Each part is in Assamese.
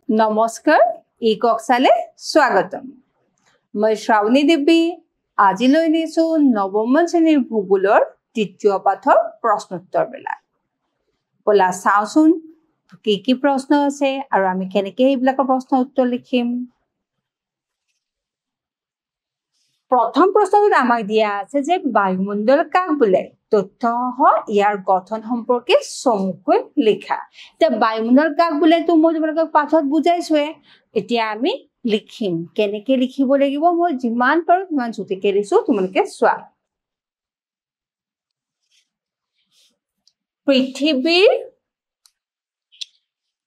নমস্কাৰ ইকক্সালে স্বাগতম মই শ্ৰাৱণী দেৱী আজিলৈ নিছো নৱম শ্ৰেণীৰ ভূগোলৰ তৃতীয় পাঠৰ প্ৰশ্নোত্তৰ বেলা বলা চাওচোন কি প্ৰশ্ন আছে আৰু আমি কেনেকৈ এইবিলাকৰ প্ৰশ্ন উত্তৰ লিখিম প্ৰথম প্ৰশ্নটোত আমাক দিয়া আছে যে বায়ুমণ্ডল কাক বোলে তথ্যসহ ইয়াৰ গঠন সম্পৰ্কে চমুকৈ লিখা তে বায়ুমণ্ডল কাক বোলে তো মই তোমালোকক পাঠত বুজাইছোৱে এতিয়া আমি লিখিম কেনেকৈ লিখিব লাগিব মই যিমান পাৰো সিমান জুতিকে লিখছো তোমালোকে চোৱা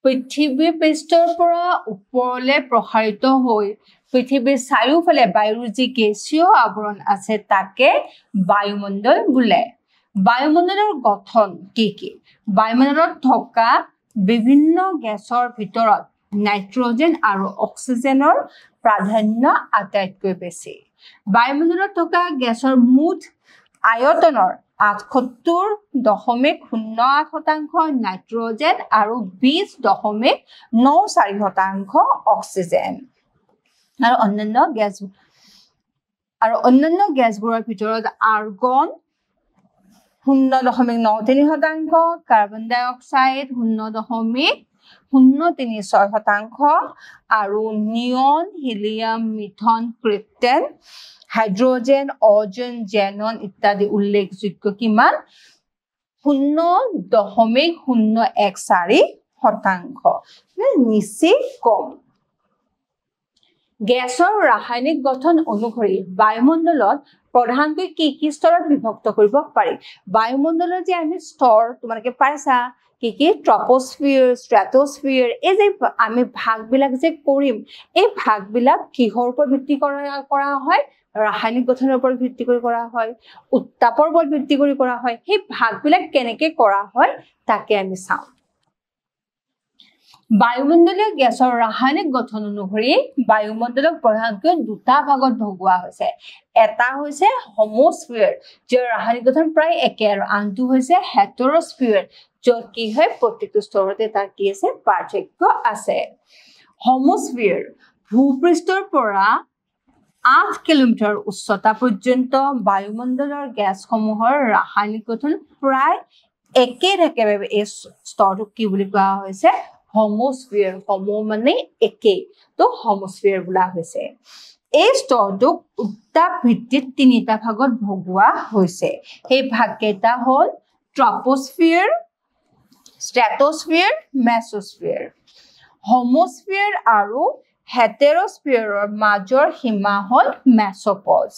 পৃথিৱীৰ পৃষ্ঠৰ পৰা ওপৰলৈ প্ৰসাৰিত হৈ পৃথিৱীৰ চাৰিওফালে বায়ুৰ যি গেছীয় আৱৰণ আছে তাকে বায়ুমণ্ডল বোলে বায়ুমণ্ডলৰ গঠন কি বায়ুমণ্ডলত থকা বিভিন্ন গেছৰ ভিতৰত নাইট্ৰজেন আৰু অক্সিজেনৰ প্ৰাধান্য আটাইতকৈ বেছি বায়ুমণ্ডলত থকা গেছৰ মুঠ আয়তনৰ 78.08% নাইট্ৰজেন আৰু 20.94% অক্সিজেন আৰু অন্যান্য গেছবোৰৰ ভিতৰত আৰ্গন 0.93% কাৰ্বন ডাই অক্সাইড 0.036% আৰু নিয়ন হিলিয়াম মিথন ক্ৰিপ্টেন হাইড্ৰোজেন অজন জেনন ইত্যাদি উল্লেখযোগ্য কিমান 0.014% নিচেই কম গেছৰ ৰাসায়নিক গঠন অনুসৰি বায়ুমণ্ডলত প্ৰধানকৈ কি স্তৰত বিভক্ত কৰিব পাৰি বায়ুমণ্ডলৰ যে আমি স্তৰ তোমালোকে পাইছা কি ট্ৰপোস্ফিয়াৰ স্ট্ৰেটোস্ফিয়াৰ এই যে আমি ভাগবিলাক যে কৰিম এই ভাগবিলাক কিহৰ ওপৰত ভিত্তি কৰা হয় ৰাসায়নিক গঠনৰ ওপৰত ভিত্তি কৰি কৰা হয় উত্তাপৰ ওপৰত ভিত্তি কৰি কৰা হয় সেই ভাগবিলাক কেনেকৈ কৰা হয় তাকে আমি চাওঁ বায়ুমণ্ডলীয় গেছৰ ৰাসায়নিক গঠন অনুসৰি বায়ুমণ্ডলক প্ৰধানকৈ দুটা ভাগত ভগোৱা হৈছে এটা হৈছে হোমোস্ফিয়াৰ যাৰ ৰাসায়নিক গঠন প্ৰায় একে আৰু আনটো হৈছে হেটেৰোস্ফিয়াৰ য'ত কি হয় প্ৰতিটো স্তৰতে তাৰ কি আছে পাৰ্থক্য আছে হোমোস্ফিয়াৰ ভূপৃষ্ঠৰ পৰা 8 কিলোমিটাৰ উচ্চতা পৰ্যন্ত বায়ুমণ্ডলৰ গেছসমূহৰ ৰাসায়নিক গঠন প্ৰায় একে থাকে বাবে এই স্তৰটোক কি বুলি কোৱা হৈছে হোমোস্ফিয়াৰ হোমো মানে একে তো হোমোস্ফিয়াৰ বোলা হৈছে এই স্তৰটোক উত্তাপ ভিত্তিত তিনিটা ভাগত ভগোৱা হৈছে সেই ভাগকেইটা হ'ল ট্ৰপোস্ফিয়াৰ স্ট্ৰেটোস্ফিয়াৰ মেছোস্ফিয়াৰ হোমোস্ফিয়াৰ আৰু হেটেৰোস্ফিয়াৰৰ মাজৰ সীমা হ'ল মেছোপজ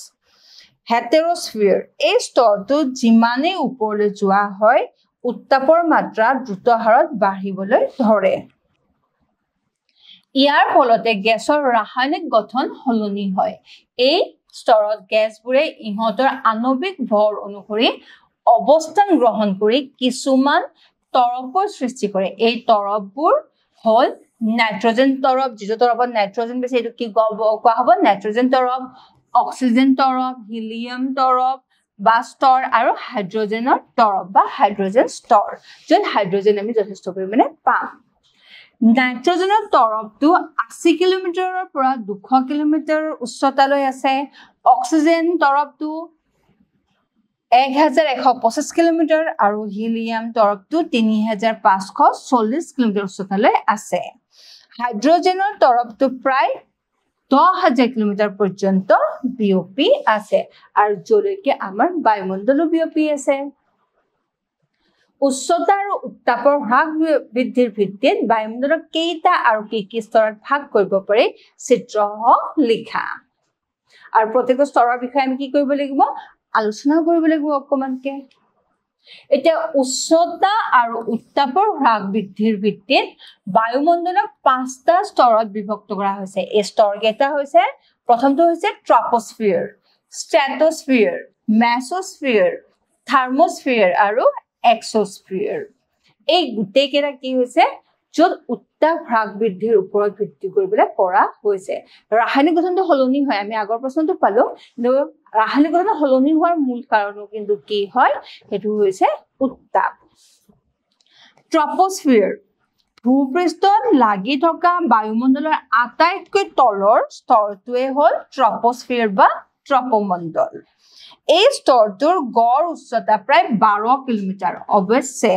হেটেৰোস্ফিয়াৰ এই স্তৰটো যিমানেই ওপৰলৈ যোৱা হয় উত্তাপৰ মাত্ৰা দ্ৰুত হাৰত বাঢ়িবলৈ ধৰে ইয়াৰ ফলতে গেছৰ ৰাসায়নিক গঠন সলনি হয় এই স্তৰত গেছবোৰে ইহঁতৰ আণৱিক ভৰ অনুসৰি অৱস্থান গ্ৰহণ কৰি কিছুমান তৰপৰ সৃষ্টি কৰে এই তৰপবোৰ হ'ল নাইট্ৰজেন তৰপ যিটো তৰপত নাইট্ৰজেন বেছি এইটো কি কোৱা হ'ব নাইট্ৰজেন তৰপ অক্সিজেন তৰপ হিলিয়াম তৰপ বা স্তৰ আৰু হাইড্ৰোজেনৰ তৰপ বা হাইড্ৰোজেন স্তৰ য'ত হাইড্ৰোজেন আমি যথেষ্ট পৰিমাণে পাম নাইট্ৰজেনৰ তৰপটো 80 কিলোমিটাৰৰ পৰা 200 কিলোমিটাৰ উচ্চতালৈ আছে অক্সিজেন তৰপটো 1125 কিলোমিটাৰ আৰু হিলিয়াম তৰপটো 3540 কিলোমিটাৰ উচ্চতালৈ আছে হাইড্ৰোজেনৰ তৰপটো প্ৰায় 10,000 কিলোমিটাৰ পৰ্যন্ত বিয়পি আছে আৰু যলৈকে আমাৰ বায়ুমণ্ডলো বিয়পি আছে উচ্চতা আৰু উত্তাপৰ হ্ৰাস বৃদ্ধিৰ ভিত্তিত বায়ুমণ্ডলক কেইটা আৰু কি স্তৰত ভাগ কৰিব পাৰি চিত্ৰসহ লিখা আৰু প্ৰতিটো স্তৰৰ বিষয়ে আমি কি কৰিব লাগিব আলোচনা কৰিব লাগিব অকমানকে এতিয়া উচ্চতা আৰু উত্তাপৰ হ্ৰাস বৃদ্ধিৰ ভিত্তিত বায়ুমণ্ডলক 5টা স্তৰত বিভক্ত কৰা হৈছে এই স্তৰকেইটা হৈছে প্ৰথমটো হৈছে ট্ৰপোস্ফিয়াৰ স্ট্ৰেটোস্ফিয়াৰ মেছোস্ফিয়াৰ থাৰ্মোস্ফিয়াৰ আৰু এক্সোস্ফিয়াৰ এই গোটেইকেইটা কি হৈছে য'ত উত্তাপ হ্ৰাস বৃদ্ধিৰ ওপৰত ভিত্তি কৰিবলৈ কৰা হৈছে ৰাসায়নিক গঠনটো সলনি হয় আমি আগৰ প্ৰশ্নটো পালো কিন্তু ৰাসায়নিক গঠন সলনি হোৱাৰ মূল কাৰণো কিন্তু কি হয় সেইটো হৈছে উত্তাপ ট্ৰপোস্ফিয়াৰ ভূপৃষ্ঠত লাগি থকা বায়ুমণ্ডলৰ আটাইতকৈ তলৰ স্তৰটোৱে হ'ল ট্ৰপোস্ফিয়াৰ বা ট্ৰপোমণ্ডল এই স্তৰটোৰ গড় উচ্চতা প্ৰায় 12 কিলোমিটাৰ অৱশ্যে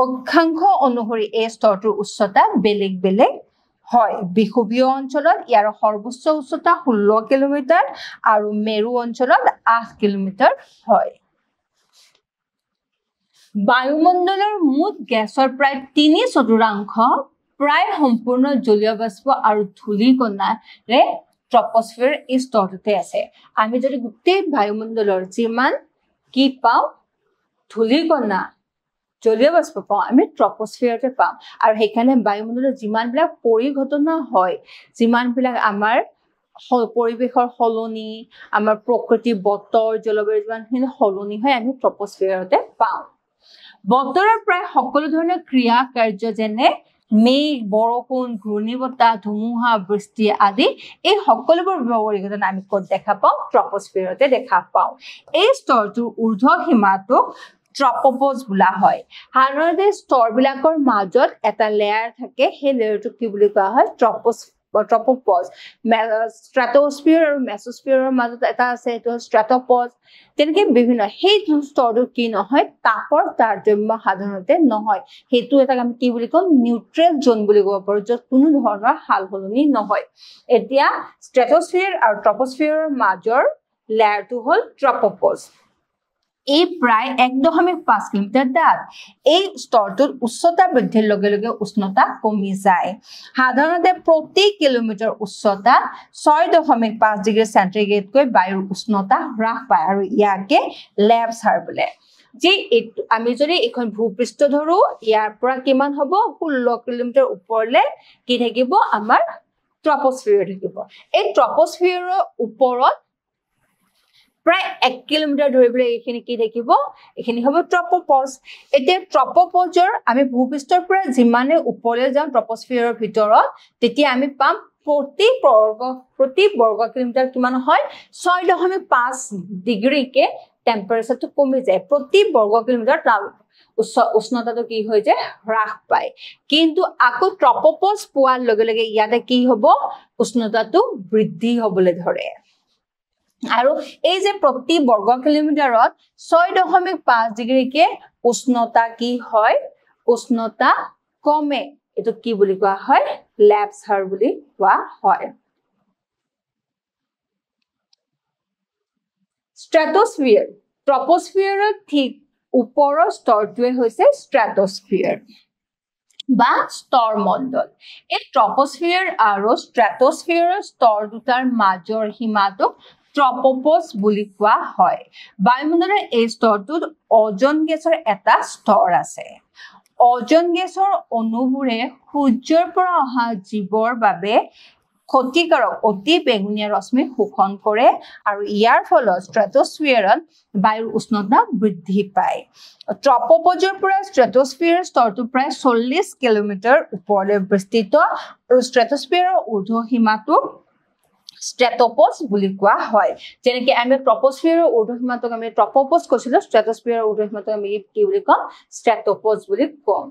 অক্ষাংশ অনুসৰি এই স্তৰটোৰ উচ্চতা বেলেগ বেলেগ হয় বিষুৱীয় অঞ্চলত ইয়াৰ সৰ্বোচ্চ উচ্চতা 16 কিলোমিটাৰ আৰু মেৰু অঞ্চলত 8 কিলোমিটাৰ হয় বায়ুমণ্ডলৰ মুঠ গেছৰ প্ৰায় 3/4 প্ৰায় সম্পূৰ্ণ জলীয় বাষ্প আৰু ধূলিকণাৰে ট্ৰপোস্ফিয়াৰ এই স্তৰটোতে আছে আমি যদি গোটেই বায়ুমণ্ডলৰ যিমান কি পাওঁ ধূলিকণা জলীয় বাষ্প পাওঁ আমি ট্ৰপোস্ফিয়াৰতে পাওঁ আৰু সেইকাৰণে বায়ুমণ্ডলৰ যিমানবিলাক পৰিঘটনা হয় যিমানবিলাক আমাৰ পৰিবেশৰ সলনি আমাৰ প্ৰকৃতি বতৰ জলবায়ু যিমানখিনি সলনি হয় আমি ট্ৰপোস্ফিয়াৰতে পাওঁ বতৰৰ প্ৰায় সকলো ধৰণৰ ক্ৰিয়া কাৰ্য যেনে মেঘ বৰষুণ ঘূৰ্ণীবতাহ ধুমুহা বৃষ্টি আদি এই সকলোবোৰ পৰিঘটনা আমি ক'ত দেখা পাওঁ ট্ৰপোস্ফিয়াৰতে দেখা পাওঁ এই স্তৰটোৰ ঊৰ্ধ্ব সীমাটোক ট্ৰপোপজ বোলা হয় সাধাৰণতে স্তৰবিলাকৰ মাজত এটা লেয়াৰ থাকে সেই লেয়াৰটোক কি বুলি কোৱা হয় ট্ৰপোপজ স্ট্ৰেটোস্ফিয়াৰ আৰু মেছোস্ফিয়াৰৰ মাজত এটা আছে এইটো স্ট্ৰেটোপজ তেনেকৈ বিভিন্ন সেই স্তৰটো কি নহয় তাপৰ তাৰতম্য সাধাৰণতে নহয় সেইটো এটা আমি কি বুলি কওঁ নিউট্ৰেল জোন বুলি ক'ব পাৰোঁ য'ত কোনো ধৰণৰ সালসলনি নহয় এতিয়া স্ট্ৰেটোস্ফিয়াৰ আৰু ট্ৰপোস্ফিয়াৰৰ মাজৰ লেয়াৰটো হ'ল ট্ৰপোপজ এই প্ৰায় 1.5 কিলোমিটাৰ ডাঠ এই স্তৰটোৰ উচ্চতা বৃদ্ধিৰ লগে লগে উষ্ণতা কমি যায় সাধাৰণতে প্ৰতি কিলোমিটাৰ উচ্চতা 6.5 ডিগ্ৰী চেণ্টিগ্ৰেডকৈ বায়ুৰ উষ্ণতা হ্ৰাস পায় আৰু ইয়াকে লেপছাৰ বোলে যে আমি যদি এখন ভূপৃষ্ঠ ধৰো ইয়াৰ পৰা কিমান হ'ব 16 কিলোমিটাৰ ওপৰলৈ কি থাকিব আমাৰ ট্ৰপোস্ফিয়াৰ থাকিব এই ট্ৰপোস্ফিয়াৰৰ ওপৰত প্ৰায় 1 কিলোমিটাৰ ধৰিবলৈ এইখিনি কি থাকিব এইখিনি হ'ব ট্ৰপোপজ এতিয়া ট্ৰপোপজৰ আমি ভূপৃষ্ঠৰ পৰা যিমানে ওপৰলৈ যাওঁ ট্ৰপোস্ফিয়াৰৰ ভিতৰত তেতিয়া আমি পাম প্ৰতি বৰ্গ কিলোমিটাৰ কিমান হয় 6.5 ডিগ্ৰীকে টেম্পাৰেচাৰটো কমি যায় প্ৰতি বৰ্গ কিলোমিটাৰ উষ্ণতাটো কি হৈ যায় হ্ৰাস পায় কিন্তু আকৌ ট্ৰপোপজ পোৱাৰ লগে লগে ইয়াতে কি হ'ব উষ্ণতাটো বৃদ্ধি হ'বলৈ ধৰে আৰু এই যে প্ৰতি বৰ্গ কিলোমিটাৰত 6.5 ডিগ্ৰীকে উষ্ণতা কি হয় উষ্ণতা কমে এটো কি বুলি কোৱা হয় লেপছাৰ বুলি কোৱা হয় স্ট্ৰেটোস্ফিয়াৰ ট্ৰপোস্ফিয়াৰৰ ঠিক ওপৰৰ স্তৰটোৱে হৈছে স্ট্ৰেটোস্ফিয়াৰ বা স্তৰমণ্ডল এই ট্ৰপোস্ফিয়াৰ আৰু স্ট্ৰেটোস্ফিয়াৰৰ স্তৰ দুটাৰ মাজৰ সীমাটোক ট্ৰপোপজ বুলি কোৱা হয় বায়ুমণ্ডলৰ এই স্তৰটোত অজন গেছৰ এটা স্তৰ আছে অজন গেছৰ অণুবোৰে সূৰ্যৰ পৰা অহা জীৱৰ বাবে ক্ষতিকাৰক অতি বেঙুনীয়া ৰশ্মি শোষণ কৰে আৰু ইয়াৰ ফলত স্ট্ৰেটোস্ফিয়াৰত বায়ুৰ উষ্ণতা বৃদ্ধি পায় ট্ৰপোপজৰ পৰা স্ট্ৰেটোস্ফিয়াৰৰ স্তৰটো প্ৰায় 40 কিলোমিটাৰ ওপৰলৈ বিস্তৃত আৰু স্ট্ৰেটোস্ফিয়াৰৰ ঊৰ্ধ্ব সীমাটো স্ট্ৰেটোপজ বুলি কোৱা হয় যেনেকৈ আমি ট্ৰপোস্ফিয়াৰৰ ঊৰ্ধ্ব সীমাটোক আমি ট্ৰপোপজ কৈছিলো স্ট্ৰেটোস্ফিয়াৰৰ ঊৰ্ধ্ব সীমাটোক আমি কি বুলি কম স্ট্ৰেটোপজ বুলি কম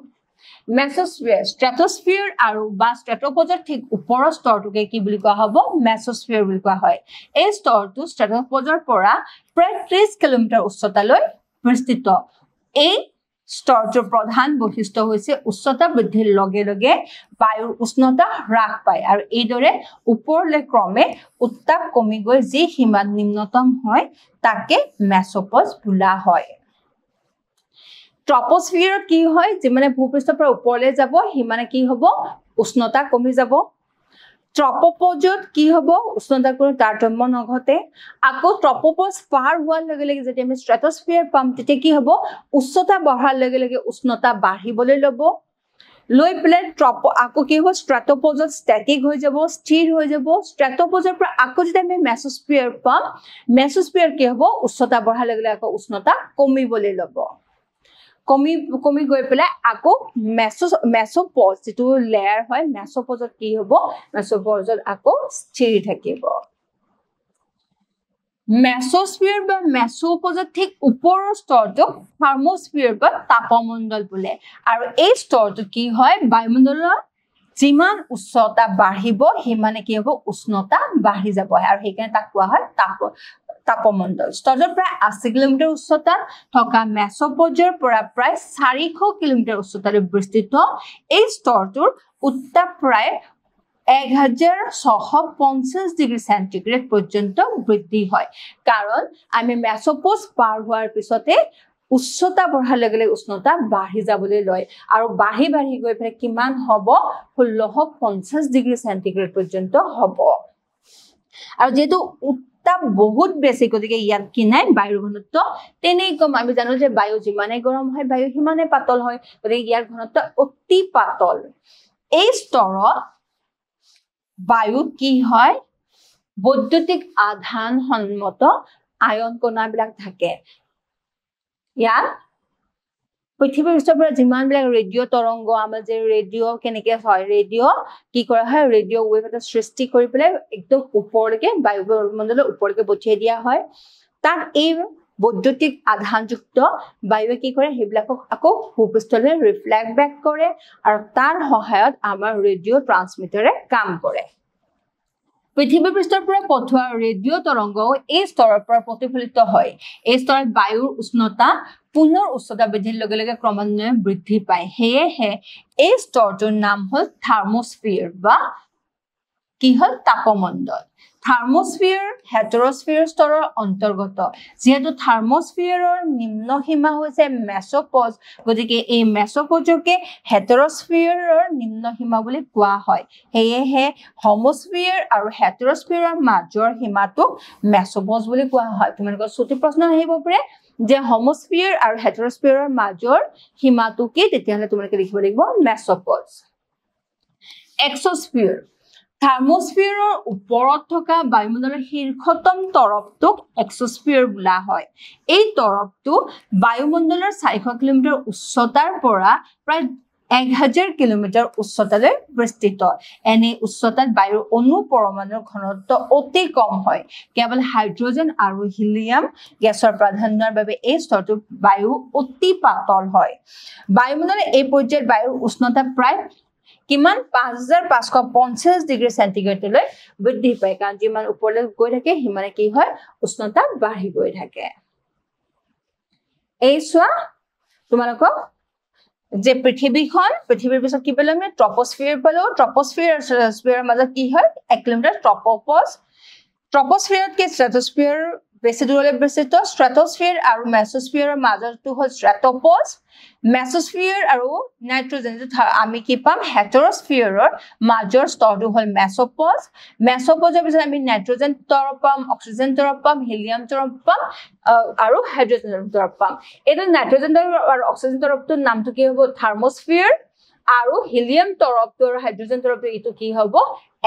মেছোস্ফিয়াৰ স্ট্ৰেটোস্ফিয়াৰ আৰু বা স্ট্ৰেটোপজৰ ঠিক ওপৰৰ স্তৰটোকে কি বুলি কোৱা হ'ব মেছোস্ফিয়াৰ বুলি কোৱা হয় এই স্তৰটো স্ট্ৰেটোপজৰ পৰা প্ৰায় 30 কিলোমিটাৰ উচ্চতালৈ বিস্তৃত এই স্তৰটোৰ প্ৰধান বৈশিষ্ট্য হৈছে উচ্চতা বৃদ্ধিৰ লগে লগে বায়ুৰ উষ্ণতা হ্ৰাস পায় আৰু এইদৰে ওপৰলৈ ক্ৰমে উত্তাপ কমি গৈ যি সীমাত নিম্নতম হয় তাকে মেছোপজ বোলা হয় ট্ৰপোস্ফিয়াৰত কি হয় যিমানে ভূপৃষ্ঠৰ পৰা ওপৰলৈ যাব সিমানে কি হ'ব উষ্ণতা কমি যাব ট্ৰপোপজত কি হ'ব উষ্ণতাৰ কোনো তাৰতম্য নঘটে আকৌ ট্ৰপোপজ পাৰ হোৱাৰ লগে লগে যেতিয়া আমি স্ট্ৰেটোস্ফিয়াৰ পাম তেতিয়া কি হ'ব উচ্চতা বঢ়াৰ লগে লগে উষ্ণতা বাঢ়িবলৈ ল'ব লৈ পেলাই আকৌ কি হ'ব স্ট্ৰেটোপজত ষ্টেটিক হৈ যাব স্থিৰ হৈ যাব স্ট্ৰেটোপজৰ পৰা আকৌ যেতিয়া আমি মেছোস্ফিয়াৰ পাম মেছোস্ফিয়াৰ কি হ'ব উচ্চতা বঢ়াৰ লগে লগে আকৌ উষ্ণতা কমিবলৈ ল'ব কমি গৈ পেলাই আকৌ মেছোপজ যেটো লেয়াৰ হয় মেছোপজত কি হ'ব মেছোপজত আকৌ স্থিৰ থাকিব মেসোস্ফিয়াৰ বা মেসোপজৰ ঠিক ওপৰৰ স্তৰটো থাৰ্মোস্ফিয়াৰ বা তাপমণ্ডল বোলে আৰু এই স্তৰটো কি হয় বায়ুমণ্ডলৰ যিমান উচ্চতা বাঢ়িব সিমানে কি হ'ব উষ্ণতা বাঢ়ি যাব আৰু সেইকাৰণে তাক কোৱা হয় তাপমণ্ডল স্তৰৰ প্ৰায় 80 কিলোমিটাৰ উচ্চতাত থকা মেসোপজৰ পৰা প্ৰায় 400 কিলোমিটাৰ উচ্চতালৈ বিস্তৃত এই স্তৰটোৰ উত্তাপ প্ৰায় 1650 ডিগ্ৰী সেন্টিগ্ৰেড পৰ্যন্ত বৃদ্ধি হয় কাৰণ আমি মেসোপজ পাৰ হোৱাৰ পিছতে উচ্চতা বঢ়াৰ লগে লগে উষ্ণতা বাঢ়ি যাবলৈ লয় আৰু বাঢ়ি গৈ ফেলে কিমান হ'ব 1650 ডিগ্ৰী সেন্টিগ্ৰেড পৰ্যন্ত হ'ব আৰু যেটো উত্তাপ বহুত বেছি গতিকে ইয়াত কি নাই বায়ুৰ ঘনত্ব তেনেই কম আমি জানো যে বায়ু যিমানে গৰম হয় বায়ু সিমানে পাতল হয় গতিকে ইয়াৰ ঘনত্ব অতি পাতল এই স্তৰত বায়ু কি হয় বৈদ্যুতিক আধান সন্মত আয়ন কণাবিলাক থাকে ইয়াত পৃথিৱীৰ পৃষ্ঠৰ পৰা যিমানবিলাক ৰেডিঅ' তৰংগ আমাৰ যে ৰেডিঅ' কেনেকৈ হয় ৰেডিঅ' কি কৰা হয় ৰেডিঅ' ৱেভ এটা সৃষ্টি কৰি পেলাই একদম ওপৰলৈকে বায়ুমণ্ডলৰ ওপৰলৈকে পঠিয়াই দিয়া হয় তাত এই বৈদ্যুতিক আধানযুক্ত বায়ুৱে কি কৰে সেইবিলাকক আকৌ ভূপৃষ্ঠলৈ ৰিফ্লেক্ট বেক কৰে আৰু তাৰ সহায়ত আমাৰ ৰেডিঅ' ট্ৰান্সমিটাৰে কাম কৰে পৃথিৱীৰ পৃষ্ঠৰ পৰা পঠোৱা ৰেডিঅ' তৰংগ এই স্তৰৰ পৰা প্ৰতিফলিত হয় এই স্তৰত বায়ুৰ উষ্ণতা পুনৰ উচ্চতা বৃদ্ধিৰ লগে লগে ক্ৰমান্বয়ে বৃদ্ধি পায় হেয়েহে এই স্তৰটোৰ নাম হ'ল থাৰ্মোস্ফিয়াৰ বা কি হ'ল তাপমণ্ডল থাৰ্মোস্ফিয়াৰ হেটেৰস্ফিয়াৰ স্তৰৰ অন্তৰ্গত যেহেতু থাৰ্মোস্ফিয়াৰৰ নিম্ন সীমা হৈছে মেসোপজ গতিকে এই মেসোপজকে হেটেৰস্ফিয়াৰৰ নিম্ন সীমা বুলি কোৱা হয় হেয়েহে হোমোস্ফিয়াৰ আৰু হেটেৰস্ফিয়াৰৰ মাজৰ সীমাটো মেসোপজ বুলি কোৱা হয় তোমালোকৰ ছুটি প্ৰশ্ন আহিব পাৰে যে হোমোস্ফিয়াৰ আৰু হেটেৰস্ফিয়াৰৰ মাজৰ সীমাটো কি তেতিয়াহলে তোমালোকে লিখিব লাগিব মেসোপজ এক্সোস্ফিয়াৰ থাৰ্মোস্ফিয়াৰৰ ওপৰত থকা বায়ুমণ্ডলৰ শীৰ্ষতম তৰপটোক এক্সোস্ফিয়াৰ বোলা হয় এই তৰপটো বায়ুমণ্ডলৰ 400 কিলোমিটাৰ উচ্চতাৰ পৰা প্ৰায় 1000 কিলোমিটাৰ উচ্চতালৈ বিস্তৃত এনে উচ্চতাত বায়ুৰ অণু পৰমাণুৰ ঘনত্ব অতি কম হয় কেৱল হাইড্ৰজেন আৰু হিলিয়াম গেছৰ প্ৰাধান্যৰ বাবে এই স্তৰটো বায়ু অতি পাতল হয় বায়ুমণ্ডলৰ এই পৰ্যায়ত বায়ুৰ উষ্ণতা প্ৰায় কিমান 5550 ডিগ্ৰী সেন্টিগ্ৰেডলৈ বৃদ্ধি পায় কাৰণ যিমান ওপৰলৈ গৈ থাকে হিমানে কি হয় উষ্ণতা বাঢ়ি গৈ থাকে এই চোৱা তোমালোকক যে পৃথিৱীৰ পিছত কি পেলাম ট্ৰপোস্ফিয়াৰ পালো ট্ৰপোস্ফিয়াৰ আৰু স্ট্ৰেটোস্ফিয়াৰৰ মাজত কি হয় 1 কিলোমিটাৰ ট্ৰপোস্ফিয়াৰতকৈ স্ট্ৰেটোস্ফিয়াৰ বেছি দূৰলৈ বিস্তৃত স্ট্ৰেটোস্ফিয়াৰ আৰু মেসোস্ফিয়াৰৰ মাজতো হ'ল স্ট্ৰেটোপজ মেসোস্ফিয়াৰ আৰু নাইট্ৰজেন আমি কি পাম হেটেৰস্ফিয়াৰৰ মাজৰ স্তৰটো হ'ল মেসোপজৰ পিছত আমি নাইট্ৰজেন তৰপ পাম অক্সিজেন তৰপ পাম হিলিয়াম তৰপ পাম আৰু হাইড্ৰজেন তৰপ পাম এটা নাইট্ৰজেন আৰু অক্সিজেন তৰপটোৰ নামটো কি হ'ব থাৰ্মোস্ফিয়াৰ আৰু হিলিয়াম তৰপটো আৰু হাইড্ৰজেন তৰপটো এইটো কি হ'ব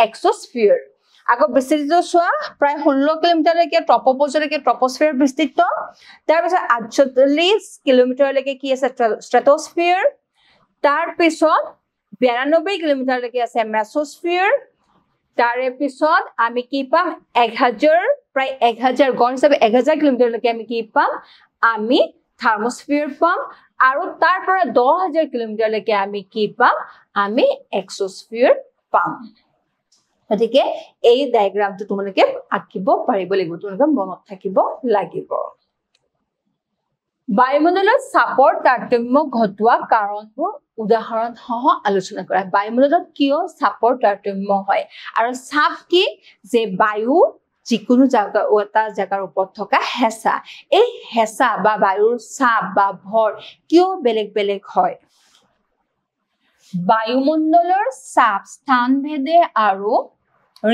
এক্সোস্ফিয়াৰ আকৌ বিস্তৃত চোৱা প্ৰায় 16 কিলোমিটাৰলৈকে ট্ৰপোপজলৈকে ট্ৰপোস্ফিয়াৰ বিস্তৃত তাৰ পিছত 48 কিলোমিটাৰলৈকে কি আছে স্ট্ৰেটোস্ফিয়াৰ তাৰ পিছত 92 কিলোমিটাৰলৈকে আছে মেসোস্ফিয়াৰ তাৰে পিছত আমি কি পাম 1000 প্ৰায় 1000 গণ হিচাপে 1000 কিলোমিটাৰলৈকে আমি কি পাম আমি থাৰ্মোস্ফিয়াৰ পাম আৰু তাৰ পৰা 10000 কিলোমিটাৰলৈকে আমি কি পাম আমি এক্সোস্ফিয়াৰ পাম গতিকে এই ডায়াগ্ৰামটো তোমালোকে আঁকিব পাৰিব লাগিব তোমালোকে মনত থাকিব লাগিব বায়ুমণ্ডলৰ চাপৰ তাৰতম্য ঘটোৱা কাৰণবোৰ উদাহৰণ সহ আলোচনা কৰা বায়ুমণ্ডলত কিয় চাপৰ তাৰতম্য হয় আৰু চাপ কি যে বায়ু যিকোনো এটা জায়গাৰ ওপৰত থকা হেঁচা এই হেঁচা বা বায়ুৰ চাপ বা ভৰ কিয় বেলেগ বেলেগ হয় বায়ুমণ্ডলৰ চাপ স্থানভেদে আৰু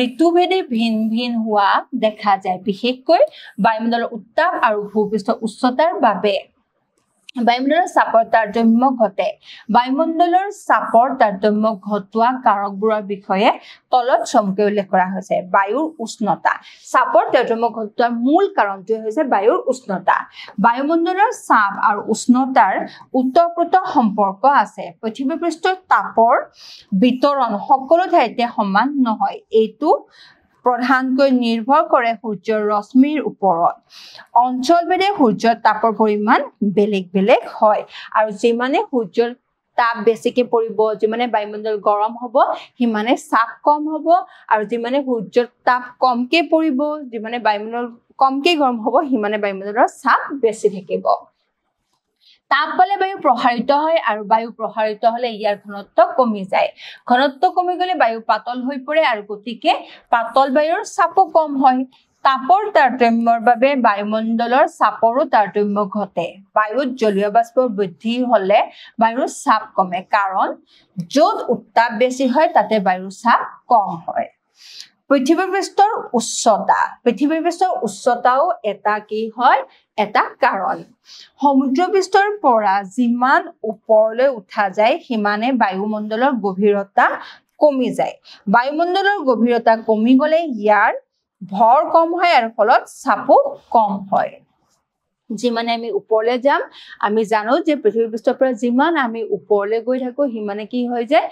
ঋতুভেদে ভিন ভিন হোৱা দেখা যায় বিশেষকৈ বায়ুমণ্ডলৰ উত্তাপ আৰু ভূপৃষ্ঠ উচ্চতাৰ বাবে বায়ুমণ্ডলৰ চাপৰ তাৰতম্য ঘটে বায়ুমণ্ডলৰ চাপৰ তাৰতম্য ঘটোৱা কাৰকবোৰৰ বিষয়ে তলত চমুকৈ উল্লেখ কৰা হৈছে বায়ুৰ উষ্ণতা চাপৰ তাৰতম্য ঘটোৱাৰ মূল কাৰণটো হৈছে বায়ুৰ উষ্ণতা বায়ুমণ্ডলৰ চাপ আৰু উষ্ণতাৰ ওতঃপ্ৰোত সম্পৰ্ক আছে পৃথিৱীৰ পৃষ্ঠৰ তাপৰ বিতৰণ সকলো ঠাইতে সমান নহয় এইটো প্ৰধানকৈ নিৰ্ভৰ কৰে সূৰ্যৰ ৰশ্মিৰ ওপৰত অঞ্চলভেদে সূৰ্যৰ তাপৰ পৰিমাণ বেলেগ বেলেগ হয় আৰু যিমানে সূৰ্যৰ তাপ বেছিকে পৰিব যিমানে বায়ুমণ্ডল গৰম হ'ব হিমানে চাপ কম হ'ব আৰু যিমানে সূৰ্যৰ তাপ কমকে পৰিব যিমানে বায়ুমণ্ডল কমকে গৰম হ'ব হিমানে বায়ুমণ্ডলৰ চাপ বেছি থাকিব তাপ পালে বায়ু প্ৰসাৰিত হয় আৰু বায়ু প্ৰসাৰিত হলে ইয়াৰ ঘনত্ব কমি যায় ঘনত্ব কমি গলে বায়ু পাতল হৈ পৰে আৰু গতিকে পাতল বায়ুৰ চাপো কম হয় তাপৰ তাৰতম্যৰ বাবে বায়ুমণ্ডলৰ চাপৰো তাৰতম্য ঘটে বায়ুত জলীয় বাষ্প বৃদ্ধি হলে বায়ুৰ চাপ কমে কাৰণ য'ত উত্তাপ বেছি হয় তাতে বায়ুৰ চাপ কম হয় পৃথিৱীৰ পৃষ্ঠৰ উচ্চতাও এটা কি হয় এটা কাৰণ সমুদ্ৰ পৃষ্ঠৰ পৰা যিমান ওপৰলৈ উঠা যায় সিমানে বায়ুমণ্ডলৰ গভীৰতা কমি যায় বায়ুমণ্ডলৰ গভীৰতা কমি গলে ইয়াৰ ভৰ কম হয় আৰু ফলত চাপো কম হয় যিমানে আমি ওপৰলৈ যাম আমি জানো যে পৃথিৱীৰ পৃষ্ঠৰ পৰা যিমান আমি ওপৰলৈ গৈ থাকো সিমানে কি হৈ যায়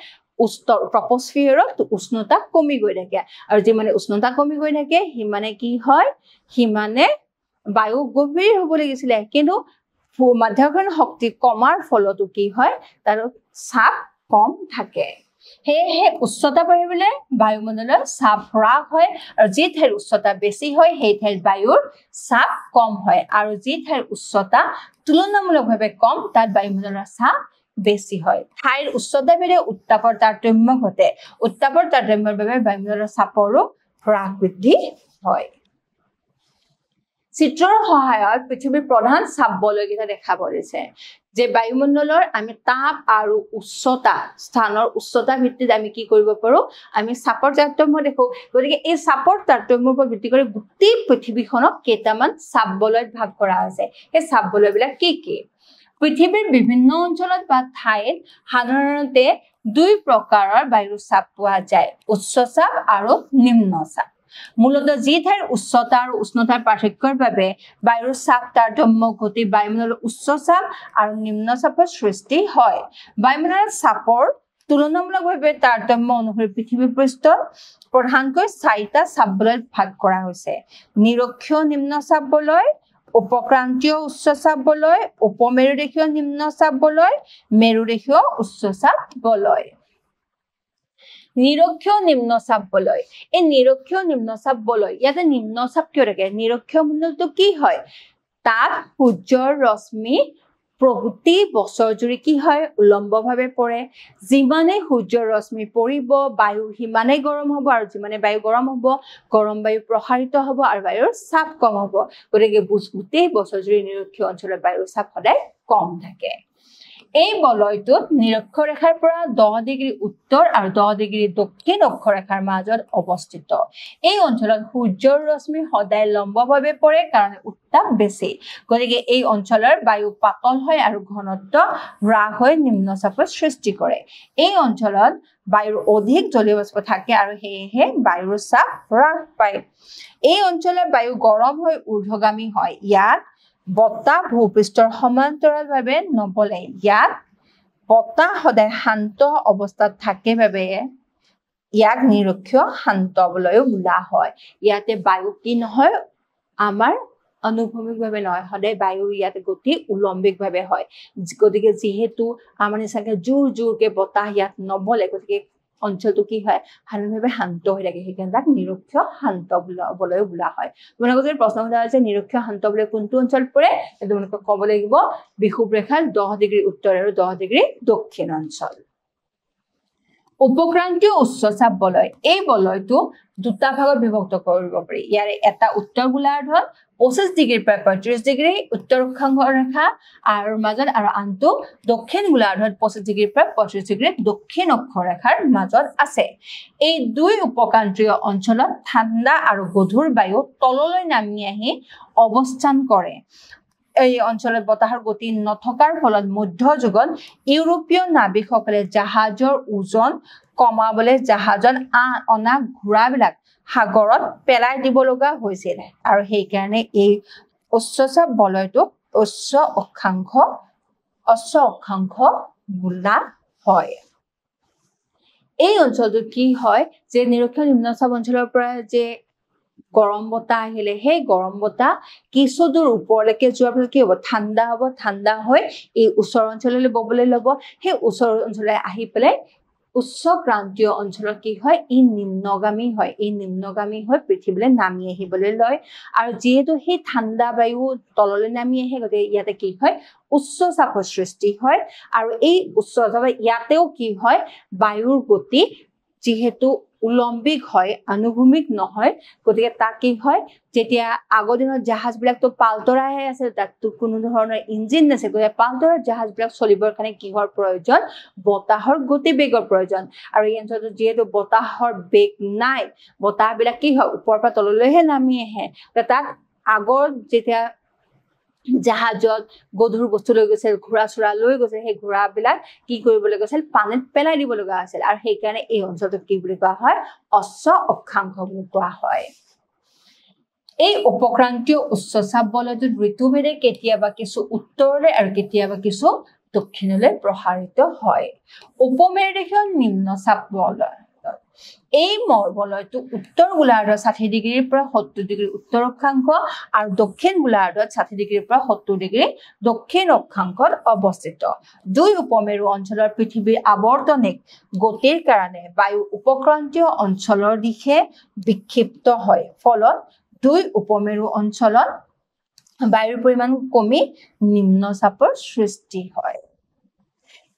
ট্ৰপোস্ফিয়াৰত উষ্ণতা কমি গৈ থাকে আৰু যিমানে উষ্ণতা কমি গৈ থাকে সিমানে কি হয় সিমানে বায়ু গভীৰ হ'ব লাগিছিলে কিন্তু মাধ্যাকৰ্ষণ শক্তি কমাৰ ফলতো কি হয় তাৰ চাপ কম থাকে সেয়েহে উচ্চতা বাঢ়িলে বায়ুমণ্ডলৰ চাপ হ্ৰাস হয় আৰু যি ঠাইৰ উচ্চতা বেছি হয় সেই ঠাইৰ বায়ুৰ চাপ কম হয় আৰু যি ঠাইৰ উচ্চতা তুলনামূলকভাৱে কম তাত বায়ুমণ্ডলৰ চাপ বেছি হয় ঠাইৰ উচ্চতা ভেদে উত্তাপৰ তাৰতম্য ঘটে উত্তাপৰ তাৰতম্যৰ বাবে বায়ুমণ্ডলৰ চাপৰো হ্ৰাস বৃদ্ধি হয় চিত্ৰৰ সহায়ত পৃথিৱীৰ প্ৰধান চাপ বলয়কেইটা দেখা পৰিছে যে বায়ুমণ্ডলৰ আমি তাপ আৰু উচ্চতা স্থানৰ উচ্চতা ভিত্তিত আমি কি কৰিব পাৰো আমি চাপৰ তাৰতম্য দেখো গতিকে এই চাপৰ তাৰতম্যৰ ওপৰত ভিত্তি কৰি গোটেই পৃথিৱীখনক কেইটামান চাপ বলয়ত ভাগ কৰা হৈছে এই চাপ বলয়বিলাক কি কি পৃথিৱীৰ বিভিন্ন অঞ্চলত বা ঠাইত সাধাৰণতে দুই প্ৰকাৰৰ বায়ুৰ চাপ পোৱা যায় উচ্চ চাপ আৰু নিম্ন চাপ মূলতঃ যি ঠাইৰ উচ্চতা আৰু উষ্ণতাৰ পাৰ্থক্যৰ বাবে বায়ুৰ চাপ তাৰতম্য ঘটি বায়ুমণ্ডলৰ উচ্চ চাপ আৰু নিম্ন চাপৰ সৃষ্টি হয় বায়ুমণ্ডলৰ চাপৰ তুলনামূলকভাৱে তাৰতম্য অনুসৰি পৃথিৱীৰ পৃষ্ঠত প্ৰধানকৈ 4টা চাপ বলয়ত ভাগ কৰা হৈছে নিৰক্ষীয় নিম্ন চাপ বলয় উপক্ৰান্তীয় উচ্চ চাপ বলয় উপমেৰুদেশীয় নিম্ন চাপ বলয় মেৰুদেশীয় উচ্চ চাপ বলয় নিৰক্ষীয় নিম্ন চাপ বলয় এই নিৰক্ষীয় নিম্ন চাপ বলয় ইয়াতে নিম্ন চাপ কিয় থাকে নিৰক্ষীয় মণ্ডলটো কি হয় তাত সূৰ্যৰ ৰশ্মি প্ৰতি বছৰ জুৰি কি হয় উলম্বভাৱে পৰে যিমানে সূৰ্যৰ ৰশ্মি পৰিব বায়ু হিমানে গৰম হ'ব আৰু যিমানে বায়ু গৰম হ'ব গৰম বায়ু প্ৰসাৰিত হ'ব আৰু বায়ুৰ চাপ কম হ'ব গতিকে গোটেই বছৰ জুৰি নিৰক্ষীয় অঞ্চলত বায়ুৰ চাপ সদায় কম থাকে এই বলয়টোত নিৰক্ষৰেখাৰ পৰা 10 ডিগ্ৰী উত্তৰ আৰু 10 ডিগ্ৰী দক্ষিণ অক্ষৰেখাৰ মাজত অৱস্থিত এই অঞ্চলত সূৰ্যৰ ৰশ্মি সদায় লম্বভাৱে পৰে কাৰণ উত্তাপ বেছি গতিকে এই অঞ্চলৰ বায়ু পাতল হয় আৰু ঘনত্ব হ্ৰাস হৈ নিম্ন চাপৰ সৃষ্টি কৰে এই অঞ্চলত বায়ুৰ অধিক জলীয় বাষ্প থাকে আৰু সেয়েহে বায়ুৰ চাপ হ্ৰাস পায় এই অঞ্চলৰ বায়ু গৰম হৈ ঊৰ্ধ্বগামী হয় ইয়াত বতাহ ভূপৃষ্ঠৰ সমান্তৰালভাৱে নবলে ইয়াত বতাহ সদায় শান্ত অৱস্থাত থাকে বাবে ইয়াক নিৰক্ষীয় শান্ত বলয় বোলা হয় ইয়াতে বায়ু কি নহয় আমাৰ অনুভূমিকভাৱে নহয় সদায় বায়ু ইয়াতে গতি উলম্বিকভাৱে হয় গতিকে যেহেতু আমাৰ নিচিনাকে জোৰকে বতাহ ইয়াত নবলে গতিকে অঞ্চলটো কি হয় সাধাৰণভাৱে শান্ত হৈ থাকে সেইকাৰণে তাক নিৰক্ষীয় শান্ত বলয় বোলা হয় তোমালোকক যদি প্ৰশ্ন সোধা হৈছে নিৰক্ষীয় শান্ত বলয় কোনটো অঞ্চল পৰে তোমালোকক ক'ব লাগিব বিষুৱ ৰেখাৰ 10 ডিগ্ৰী উত্তৰ আৰু 10 ডিগ্ৰী দক্ষিণ অঞ্চল উপক্ৰান্তীয় উচ্চ চাপ বলয় এই বলয়টো দুটা ভাগত বিভক্ত কৰিব পাৰি ইয়াৰে এটা উত্তৰ গোলাৰ্ধত 25 ডিগ্ৰীৰ পৰা 35 ডিগ্ৰী উত্তৰ অক্ষাংশ ৰেখা আৰু মাজত আৰু আনটো দক্ষিণ গোলাৰ্ধত 25 ডিগ্ৰীৰ পৰা 35 ডিগ্ৰী দক্ষিণ অক্ষৰেখাৰ মাজত আছে এই দুই উপক্ৰান্তীয় অঞ্চলত ঠাণ্ডা আৰু গধুৰ বায়ু তললৈ নামি আহি অৱস্থান কৰে এই অঞ্চলত বতাহৰ গতি নথকাৰ ফলত মধ্যযুগত ইউৰোপীয় নাবিকসকলে জাহাজৰ ওজন কমাবলৈ জাহাজত অনা ঘোঁৰাবিলাক সাগৰত পেলাই দিব লগা হৈছিল আৰু সেই কাৰণে এই উচ্চ চাপ বলয়টোক উচ্চ অক্ষাংশ বোলা হয় এই অঞ্চলটো কি হয় যে নিৰক্ষীয় নিম্ন চাপ অঞ্চলৰ পৰা যে গৰম বতাহ আহিলে সেই গৰম বতাহ কিছু দূৰ ওপৰলৈকে যোৱাৰ পিছত কি হ'ব ঠাণ্ডা হৈ এই ওচৰ অঞ্চললৈ ববলৈ ল'ব সেই ওচৰ অঞ্চললৈ আহি পেলাই উচ্চ ক্ৰান্তীয় অঞ্চলত কি হয় ই নিম্নগামী হৈ পৃথিৱীলৈ নামি আহিবলৈ লয় আৰু যেহেতু সেই ঠাণ্ডা বায়ু তললৈ নামি আহে গতিকে ইয়াতে কি হয় উচ্চ চাপৰ সৃষ্টি হয় আৰু এই উচ্চ চাপ ইয়াতেও কি হয় বায়ুৰ গতি যেহেতু উলম্বিক হয় অনুভূমিক নহয় গতিকে তা কি হয় যেতিয়া আগৰ দিনৰ জাহাজবিলাকটো পালতৰাহে আছিল তাতটো কোনো ধৰণৰ ইঞ্জিন নাছিল গতিকে পালতৰা জাহাজবিলাক চলিবৰ কাৰণে কিহৰ প্ৰয়োজন বতাহৰ গতিবেগৰ প্ৰয়োজন আৰু এই অঞ্চলটো যেহেতু বতাহৰ বেগ নাই বতাহবিলাক কি হয় ওপৰৰ পৰা তললৈহে নামি আহে তাত আগৰ যেতিয়া জাহাজত গধুৰ বস্তু লৈ গৈছিল ঘোঁৰা লৈ গৈছিল সেই ঘোঁৰাবিলাক কি কৰিবলৈ গৈছিল পানীত পেলাই দিব লগা আছিল আৰু সেইকাৰণে এই অঞ্চলটোক কি বুলি কোৱা হয় অশ্ব অক্ষাংশ বুলি কোৱা হয় এই উপক্ৰান্তীয় উচ্চচাপ বলয়টো ঋতুভেদে কেতিয়াবা কিছু উত্তৰলৈ আৰু কেতিয়াবা কিছু দক্ষিণলৈ প্ৰসাৰিত হয় উপমেৰুদেশীয় নিম্নচাপ বলয় এই বলয়টো উত্তৰ গোলাৰ্ধৰ 60 ডিগ্ৰীৰ পৰা 70 ডিগ্ৰী উত্তৰ অক্ষাংশ আৰু দক্ষিণ গোলাৰ্ধৰ 60 ডিগ্ৰীৰ পৰা 70 ডিগ্ৰী দক্ষিণ অক্ষাংশত অৱস্থিত দুই উপমেৰু অঞ্চলৰ পৃথিৱীৰ আৱৰ্তনিক গতিৰ কাৰণে বায়ু উপক্ৰান্তীয় অঞ্চলৰ দিশে বিক্ষিপ্ত হয় ফলত দুই উপমেৰু অঞ্চলত বায়ুৰ পৰিমাণ কমি নিম্নচাপৰ সৃষ্টি হয়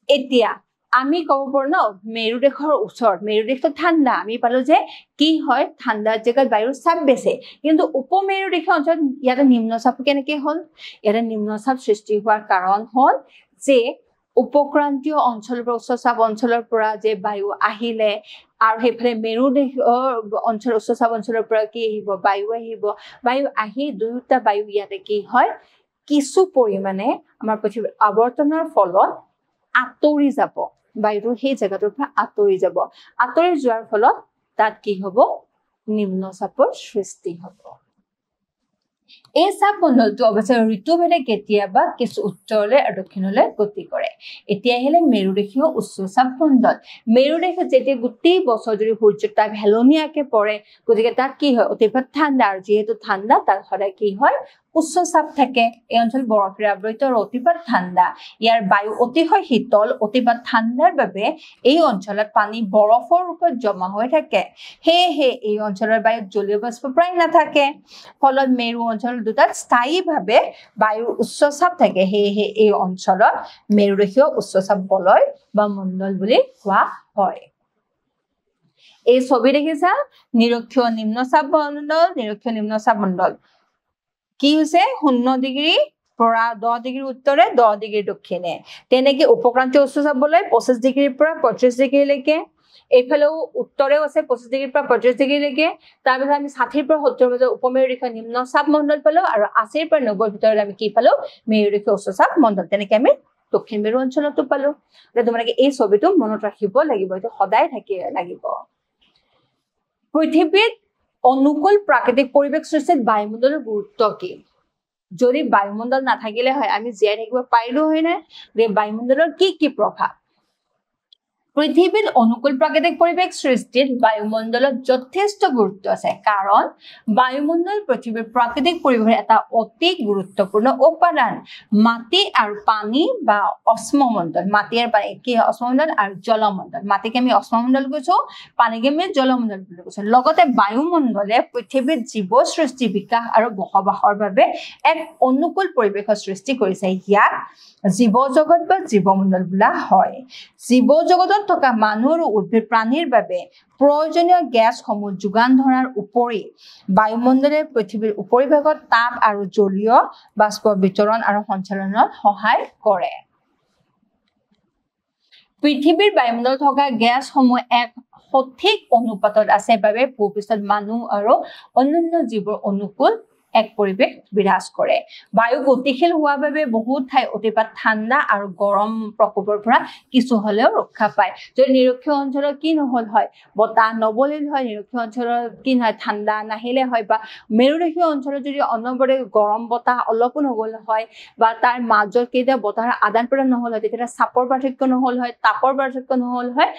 এতিয়া আমি কব পাৰো ন মেৰুদেশৰ ওচৰত মেৰুদেশটো ঠাণ্ডা আমি পালো যে কি হয় ঠাণ্ডাৰ জেগাত বায়ুৰ চাপ বেছি কিন্তু উপমেৰুদেশীয় অঞ্চলত ইয়াতে নিম্নচাপ কেনেকৈ হ'ল ইয়াতে নিম্নচাপ সৃষ্টি হোৱাৰ কাৰণ হ'ল যে উপক্ৰান্তীয় অঞ্চলৰ পৰা উচ্চচাপ অঞ্চলৰ পৰা যে বায়ু আহিলে আৰু সেইফালে মেৰুদেশৰ অঞ্চল উচ্চচাপ অঞ্চলৰ পৰা কি আহিব বায়ু আহি দুয়োটা বায়ু ইয়াতে কি হয় কিছু পৰিমাণে আমাৰ পৃথিৱীৰ আৱৰ্তনৰ ফলত আঁতৰি যাব বায়ুটো সেই জায়গাটোৰ পৰা আঁতৰি যাব আঁতৰি যোৱাৰ ফলত তাত কি হ'ব নিম্নচাপৰ সৃষ্টি হ'ব এই চাপ মণ্ডলটো অৱশ্যে ঋতুভেদে কেতিয়াবা কিছু উত্তৰলৈ আৰু দক্ষিণলৈ গতি কৰে এতিয়া আহিলে মেৰুদেশীয় উচ্চচাপ মণ্ডল মেৰুদেশত যেতিয়া গোটেই বছৰ জুৰি সূৰ্যৰ তাপ হেলনীয়াকে পৰে গতিকে তাত কি হয় অতিপাত ঠাণ্ডা আৰু যেহেতু ঠাণ্ডা তাত সদায় কি হয় উচ্চচাপ থাকে এই অঞ্চল বৰফেৰে আবৃত আৰু অতিপাত ঠাণ্ডা ইয়াৰ বায়ু অতিশয় শীতল অতিপাত ঠাণ্ডাৰ বাবে এই অঞ্চলত পানী বৰফৰ ৰূপত জমা হৈ থাকে সেয়েহে এই অঞ্চলৰ বায়ুত জলীয় বাষ্প প্ৰায় নাথাকে ফলত মেৰু অঞ্চলৰ দুটাত স্থায়ীভাৱে বায়ুৰ উচ্চচাপ থাকে সেয়েহে এই অঞ্চলত মেৰুদেশীয় উচ্চচাপ বলয় বা মণ্ডল বুলি কোৱা হয় এই ছবি দেখিছা নিৰক্ষীয় নিম্নচাপ মণ্ডল কি হৈছে 0 ডিগ্ৰী পৰা 10 ডিগ্ৰী উত্তৰে 10 ডিগ্ৰী দক্ষিণে তেনেকে উপক্ৰান্তীয় উচ্চচাপ বলয় 25 ডিগ্ৰীৰ পৰা 35 ডিগ্ৰীলৈকে এইফালেও উত্তৰেও আছে 25 ডিগ্ৰীৰ পৰা 35 ডিগ্ৰীলৈকে তাৰপিছত আমি 60 পৰা 70 মাজত উপমেৰুদেশীয় নিম্নচাপ মণ্ডল পালো আৰু 80 পৰা 90 ভিতৰত আমি কি পালো মেৰুদেশীয় উচ্চচাপ মণ্ডল তেনেকে আমি দক্ষিণ মেৰু অঞ্চলতো পালো তোমালোকে এই ছবিটো মনত ৰাখিব লাগিব এইটো সদায় থাকিব লাগিব পৃথিৱীত অনুকূল প্ৰাকৃতিক পৰিৱেশ সৃষ্টিত বায়ুমণ্ডলৰ গুৰুত্ব কি যদি বায়ুমণ্ডল নাথাকিলে হয় আমি জীয়াই থাকিব পাৰিলো হয় না বায়ুমণ্ডলৰ কি প্ৰভাৱ পৃথিৱীত অনুকূল প্ৰাকৃতিক পৰিৱেশ সৃষ্টিত বায়ুমণ্ডলত যথেষ্ট গুৰুত্ব আছে কাৰণ বায়ুমণ্ডল পৃথিৱীৰ প্ৰাকৃতিক পৰিৱেশৰ এটা অতি গুৰুত্বপূৰ্ণ উপাদান মাটি আৰু পানী বা অস্মমণ্ডল মাটি আৰু পানী কি অস্মমণ্ডল আৰু জলমণ্ডল মাটিকে আমি অস্মমণ্ডল কৈছো পানীকে আমি জলমণ্ডল বুলি কৈছো লগতে বায়ুমণ্ডলে পৃথিৱীত জীৱ সৃষ্টি বিকাশ আৰু বসবাসৰ বাবে এক অনুকূল পৰিৱেশৰ সৃষ্টি কৰিছে ইয়াক জীৱ জগত বা জীৱমণ্ডল বোলা হয় জীৱ জগতত থকা মানুহ আৰু উদ্ভিদ প্ৰাণীৰ বাবে প্ৰয়োজনীয় গেছসমূহ যোগান ধৰাৰ উপৰি বায়ুমণ্ডলে পৃথিৱীৰ উপৰিভাগত তাপ আৰু জলীয় বাষ্প বিতৰণ আৰু সঞ্চালনত সহায় কৰে পৃথিৱীৰ বায়ুমণ্ডলত থকা গেছসমূহ এক সঠিক অনুপাতত আছে বাবে ভূপৃষ্ঠত মানুহ আৰু অন্যান্য জীৱৰ অনুকূল এক পৰিৱেশ বিৰাজ কৰে বায়ু গতিশীল হোৱাৰ বাবে বহুত ঠাই অতিপাত ঠাণ্ডা আৰু গৰম প্ৰকোপৰ পৰা কিছু হলেও ৰক্ষা পায় যদি নিৰক্ষীয় অঞ্চলত কি নহল হয় বতাহ নবলিল হয় নিৰক্ষীয় অঞ্চলত কি নহয় ঠাণ্ডা নাহিলে হয় বা মেৰুদেশীয় অঞ্চলত যদি অনবৰতে গৰম বতাহ অলপো নগল হয় বা তাৰ মাজত কেইটা বতাহৰ আদান প্ৰদান নহল হয় তেতিয়া চাপৰ পাৰ্থক্য নহল হয় তাপৰ পাৰ্থক্য নহল হয়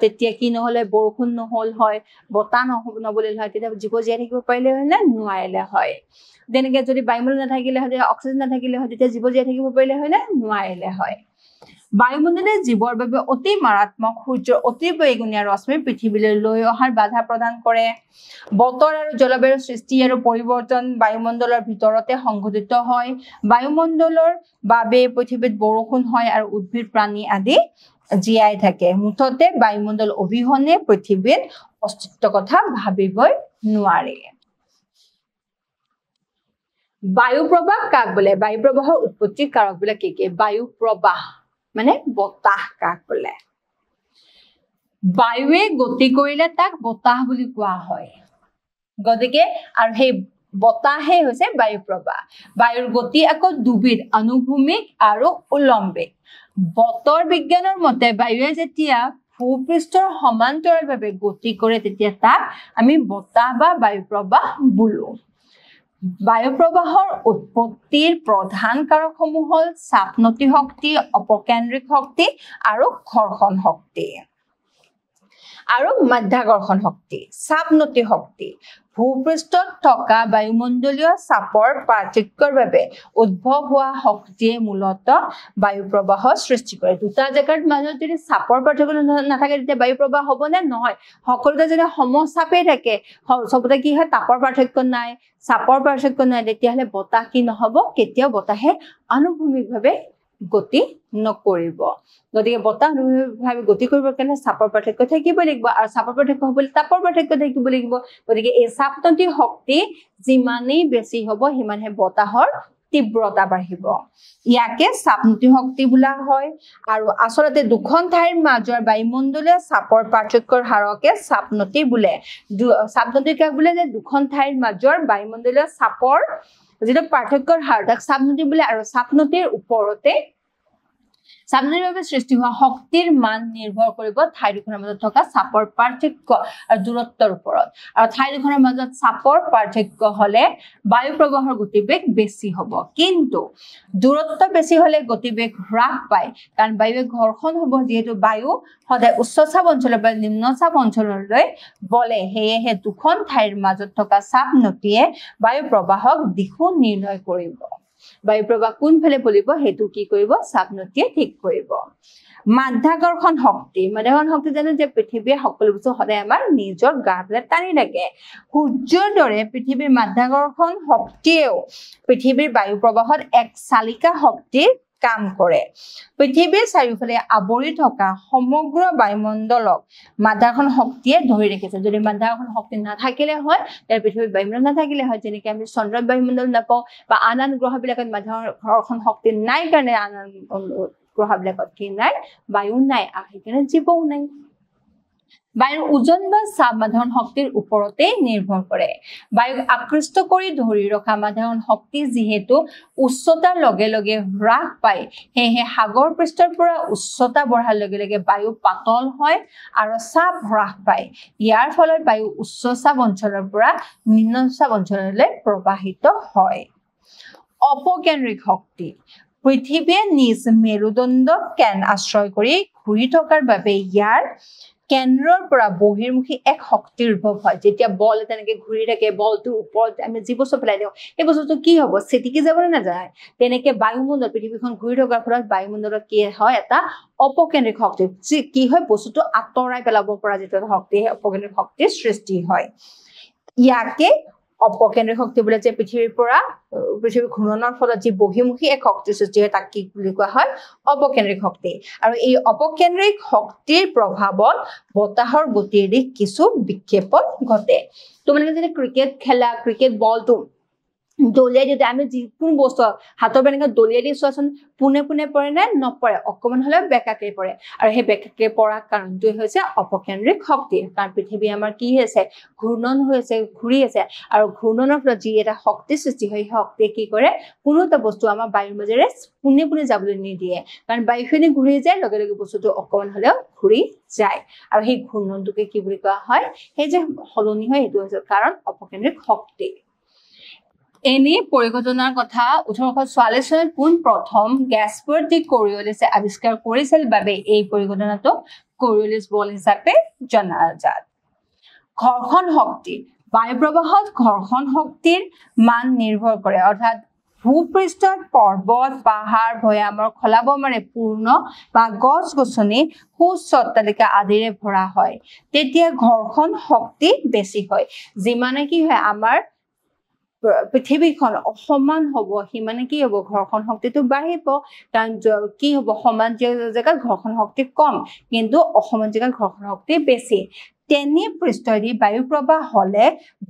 তেতিয়া কি নহলে বৰষুণ নহল হয় বতাহ নবলিল হয় তেতিয়া জীৱ জীয়াই থাকিব পাৰিলে হয় না নোৱাৰিলে হয় যেনেকে যদি বায়ুমণ্ডল নাথাকিলে হয় অক্সিজেন নাথাকিলে হয় তেতিয়া জীৱ জীয়াই থাকিব পাৰিলে হয় না নোৱাৰিলে হয় বায়ুমণ্ডলে জীৱৰ বাবে অতি মাৰাত্মক সূৰ্যৰ অতি বেঙুনীয়া ৰশ্মি পৃথিৱীলৈ লৈ অহাৰ বাধা প্ৰদান কৰে বতৰ আৰু জলবায়ুৰ সৃষ্টি আৰু পৰিৱৰ্তন বায়ুমণ্ডলৰ ভিতৰতে সংঘটিত হয় বায়ুমণ্ডলৰ বাবে পৃথিৱীত বৰষুণ হয় আৰু উদ্ভিদ প্ৰাণী আদি জীয়াই থাকে মুঠতে বায়ুমণ্ডল অবিহনে পৃথিৱীৰ অস্তিত্বৰ কথা ভাবিবই নোৱাৰি বায়ু প্ৰবাহ কাক বোলে বায়ু প্ৰবাহৰ উৎপত্তিৰ কাৰক বিলাক কি বায়ু প্ৰবাহ মানে বতাহ কাক বোলে বায়ুৱে গতি কৰিলে তাক বতাহ বুলি কোৱা হয় গতিকে আৰু সেই বতাহে হৈছে বায়ু প্ৰবাহ বায়ুৰ গতি আকৌ দুবিধ অনুভূমিক আৰু উলম্বিক বতৰ বিজ্ঞানৰ মতে বায়ুৱে যেতিয়া ভূপৃষ্ঠৰ সমান্তৰালভাৱে গতি কৰে তেতিয়া তাক আমি বতাহ বা বায়ু প্ৰবাহ বোলো বায়ু প্ৰবাহৰ উৎপত্তিৰ প্ৰধান কাৰকসমূহ হল চাপনতি শক্তি অপকেন্দ্ৰিক শক্তি আৰু ঘৰ্ষণ শক্তি আৰু মাধ্যাকৰ্ষণ শক্তি চাপনতি শক্তি ভূপৃষ্ঠত থকা বায়ুমণ্ডলীয় চাপৰ পাৰ্থক্যৰ বাবে উদ্ভৱ হোৱা শক্তিয়ে মূলতঃ বায়ু প্ৰবাহৰ সৃষ্টি কৰে দুটা জাগাৰ মাজত যদি চাপৰ পাৰ্থক্য নাথাকে তেতিয়া বায়ু প্ৰবাহ হ'ব নে নহয় সকলোতে যদি সমচাপে থাকে সবতে কি হয় তাপৰ পাৰ্থক্য নাই চাপৰ পাৰ্থক্য নাই তেতিয়াহলে বতাহ কি নহব কেতিয়াও বতাহে অনুভূমিকভাৱে গতি নকৰিব গতিকে বতাহ অনুভূমিকভাৱে গতি কৰিবৰ কাৰণে চাপৰ পাৰ্থক্য থাকিব লাগিব আৰু চাপৰ পাৰ্থক্য হ'বলৈ তাপৰ পাৰ্থক্য থাকিব লাগিব গতিকে এই চাপনতি শক্তি যিমানেই বেছি হ'ব সিমানে বতাহৰ তীব্ৰতা বাঢ়িব ইয়াকে চাপনতি শক্তি বোলা হয় আৰু আচলতে দুখন ঠাইৰ মাজৰ বায়ুমণ্ডলীয় চাপৰ পাৰ্থক্যৰ হাৰকে চাপনতি বোলে চাপনতি কাক বোলে যে দুখন ঠাইৰ মাজৰ বায়ুমণ্ডলীয় চাপৰ যেটো পাৰ্থক্যৰ হাৰ তাক চাপনতি বোলে আৰু চাপনতিৰ ওপৰতে চাপনতিৰ বাবে সৃষ্টি হোৱা শক্তিৰ মান নিৰ্ভৰ কৰিব ঠাই দুখনৰ মাজত থকা চাপৰ পাৰ্থক্য আৰু দূৰত্বৰ ওপৰত আৰু ঠাই দুখনৰ মাজত চাপৰ পাৰ্থক্য হলে বায়ু প্ৰবাহৰ গতিবেগ বেছি হ'ব কিন্তু দূৰত্ব বেছি হলে গতিবেগ হ্ৰাস পায় কাৰণ বায়ুৱে ঘৰ্ষণ হ'ব যেহেতু বায়ু সদায় উচ্চ চাপ অঞ্চলৰ পৰা নিম্ন চাপ অঞ্চললৈ বলে সেয়েহে দুখন ঠাইৰ মাজত থকা চাপনতিয়ে বায়ু প্ৰবাহক দিশো নিৰ্ণয় কৰিব বায়ু প্ৰবাহ কোনফালে বলিব হেতু কি কৰিব চাপনতিয়ে ঠিক কৰিব মাধ্যাকৰ্ষণ শক্তি জানো যে পৃথিৱীৰ সকলো বস্তু সদায় আমাৰ নিজৰ গালৈ টানি থাকে সূৰ্যৰ দৰে পৃথিৱীৰ মাধ্যাকৰ্ষণ শক্তিয়েও পৃথিৱীৰ বায়ু প্ৰবাহত এক চালিকা শক্তিৰ কাম কৰে পৃথিৱীৰ চাৰিওফালে আৱৰি থকা সমগ্ৰ বায়ুমণ্ডলক মাধ্যাকৰ্ষণ শক্তিয়ে ধৰি ৰাখিছে যদি মাধ্যাকৰ্ষণ শক্তি নাথাকিলে হয় তাৰ পৃথিৱীৰ বায়ুমণ্ডল নাথাকিলে হয় যেনেকৈ আমি চন্দ্ৰত বায়ুমণ্ডল নাপাওঁ বা আন গ্ৰহবিলাকত মাধ্যাকৰ্ষণ শক্তি নাই কাৰণে আন গ্ৰহবিলাকত কি নাই বায়ু নাই আৰু সেইকাৰণে জীৱও নাই বায়ুৰ ওজন বা চাপ মাধ্যাকৰ্ষণ শক্তিৰ ওপৰতে নিৰ্ভৰ কৰে বায়ুক আকৃষ্ট কৰি ধৰি ৰখা মাধ্যাকৰ্ষণ শক্তি যিহেতু উচ্চতাৰ লগে লগে হ্ৰাস পায় সেয়েহে সাগৰ পৃষ্ঠৰ পৰা উচ্চতা বঢ়াৰ লগে লগে বায়ু পাতল হয় আৰু চাপ হ্ৰাস পায় ইয়াৰ ফলত বায়ু উচ্চ চাপ অঞ্চলৰ পৰা নিম্ন চাপ অঞ্চললৈ প্ৰবাহিত হয় অপকেন্দ্ৰিক শক্তি পৃথিৱীয়ে নিজ মেৰুদণ্ড আশ্ৰয় কৰি ঘূৰি থকাৰ বাবে ইয়াৰ কেন্দ্ৰৰ পৰা বহিৰ্মুখী এক শক্তিৰ উদ্ভৱ হয় যেতিয়া বল তেনেকে ঘূৰি থাকে বলটোৰ ওপৰত আমি যি বস্তু পেলাই দিওঁ এই বস্তুটো কি হ'ব ছিটিকি যাব নে নাযায় তেনেকে বায়ুমণ্ডল পৃথিৱীখন ঘূৰি থকাৰ ফলত বায়ুমণ্ডলত কি হয় এটা অপকেন্দ্ৰিক শক্তি কি হয় বস্তুটো আঁতৰাই পেলাব পৰা যিটো শক্তি অপকেন্দ্ৰিক শক্তিৰ সৃষ্টি হয় ইয়াকে অপকেন্দ্ৰিক শক্তি বোলে যে পৃথিৱীৰ ঘূৰণৰ ফলত যি বহিৰ্মুখী এক শক্তিৰ সৃষ্টি হয় তাক কি বুলি কোৱা হয় অপকেন্দ্ৰিক শক্তি আৰু এই অপকেন্দ্ৰিক শক্তিৰ প্ৰভাৱত বতাহৰ গতিৰ দিশ কিছু বিক্ষেপণ ঘটে তোমালোকে যদি ক্ৰিকেট খেলা ক্ৰিকেট বলটো দলিয়াই দিওঁতে আমি যিকোনো বস্তু হাতৰ বেনেকা দলিয়াই দি চোৱাচোন পোনে পোনে পৰে নে নপৰে অকমান হলেও বেকাকে পৰে আৰু সেই বেকাকে পৰাৰ কাৰণটো হৈছে অপকেন্দ্ৰিক শক্তি কাৰণ পৃথিৱী আমাৰ কি হৈছে ঘূৰ্ণন হৈ আছে ঘূৰি আছে আৰু ঘূৰ্ণনৰ ফলত যি এটা শক্তি সৃষ্টি হয় শক্তিয়ে কি কৰে কোনো এটা বস্তু আমাৰ বায়ুৰ মাজেৰে পোনে পোনে যাবলৈ নিদিয়ে কাৰণ বায়ুখিনি ঘূৰি যায় লগে লগে বস্তুটো অকমান হলেও ঘূৰি যায় আৰু সেই ঘূৰ্ণনটোকে কি বুলি কোৱা হয় সেই যে সলনি হয় সেইটো হৈছে কাৰণ অপকেন্দ্ৰিক শক্তি এনে পৰিঘটনাৰ কথা 1844 চনত পোনপ্ৰথম গ্যাসপাৰ্ড ডি কোৰিওলিছে আৱিষ্কাৰ কৰিছিল বাবে এই পৰিঘটনাটো কোৰিওলিছ বল হিচাপে জনাজাত ঘৰ্ষণ শক্তি বায়ু প্ৰবাহত ঘৰ্ষণ শক্তিৰ মান নিৰ্ভৰ কৰে অৰ্থাৎ ভূপৃষ্ঠত পৰ্বত পাহাৰ ভৈয়ামৰ খলাবমাৰে পূৰ্ণ বা গছ-গছনি সুউচ্চ অট্টালিকা আদিৰে ভৰা হয় তেতিয়া ঘৰ্ষণ শক্তি বেছি হয় যিমানে কি হয় আমাৰ পৃথিৱীখন অসমান হ'ব সিমানে কি হ'ব ঘৰ্ষণ শক্তিটো বাঢ়িব কাৰণ কি হ'ব সমান জেগাত ঘৰ্ষণ শক্তি কম কিন্তু অসমান জেগাত ঘৰ্ষণ শক্তি বেছি তেনে পৃষ্ঠেদি বায়ু প্ৰবাহ হলে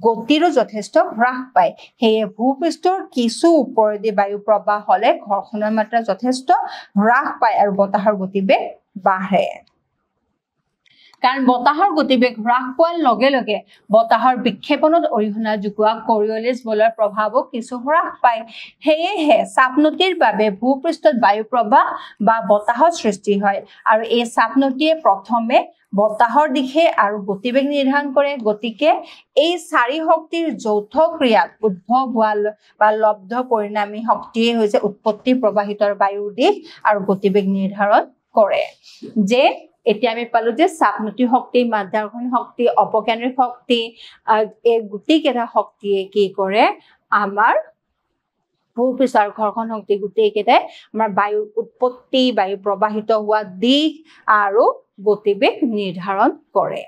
গতিৰো যথেষ্ট হ্ৰাস পায় সেয়ে ভূপৃষ্ঠৰ কিছু ওপৰেদি বায়ু প্ৰবাহ হলে ঘৰ্ষণৰ মাত্ৰা যথেষ্ট হ্ৰাস পায় আৰু বতাহৰ গতিবেগ বাঢ়ে কাৰণ বতাহৰ গতিবেগ হ্ৰাস পোৱাৰ লগে লগে বতাহৰ বিক্ষেপণত অৰিহণা যোগোৱা কোৰিওলিছ বলৰ প্ৰভাৱো কিছু হ্ৰাস পায় সেয়েহে চাপনতিৰ বাবে ভূপৃষ্ঠত বায়ু প্ৰবাহ বা বতাহৰ সৃষ্টি হয় আৰু এই চাপনতিয়ে প্ৰথমে বতাহৰ দিশে আৰু গতিবেগ নিৰ্ধাৰণ কৰে গতিকে এই চাৰি শক্তিৰ যৌথ ক্ৰিয়াত উদ্ভৱ হোৱা বা লব্ধ পৰিণামী শক্তিয়ে হৈছে উৎপত্তি প্ৰবাহিতৰ বায়ুৰ দিশ আৰু গতিবেগ নিৰ্ধাৰণ কৰে যে এতিয়া আমি পালো যে চাপনতি শক্তি মাধ্যাকৰ্ষণ শক্তি অপকেন্দ্ৰিক শক্তি এই গোটেইকেইটা শক্তিয়ে কি কৰে আমাৰ ভূপৃষ্ঠৰ ঘৰ্ষণ শক্তি গোটেইকেইটাই আমাৰ বায়ুৰ উৎপত্তি বায়ু প্ৰবাহিত হোৱা দিশ আৰু গতিবেগ নিৰ্ধাৰণ কৰে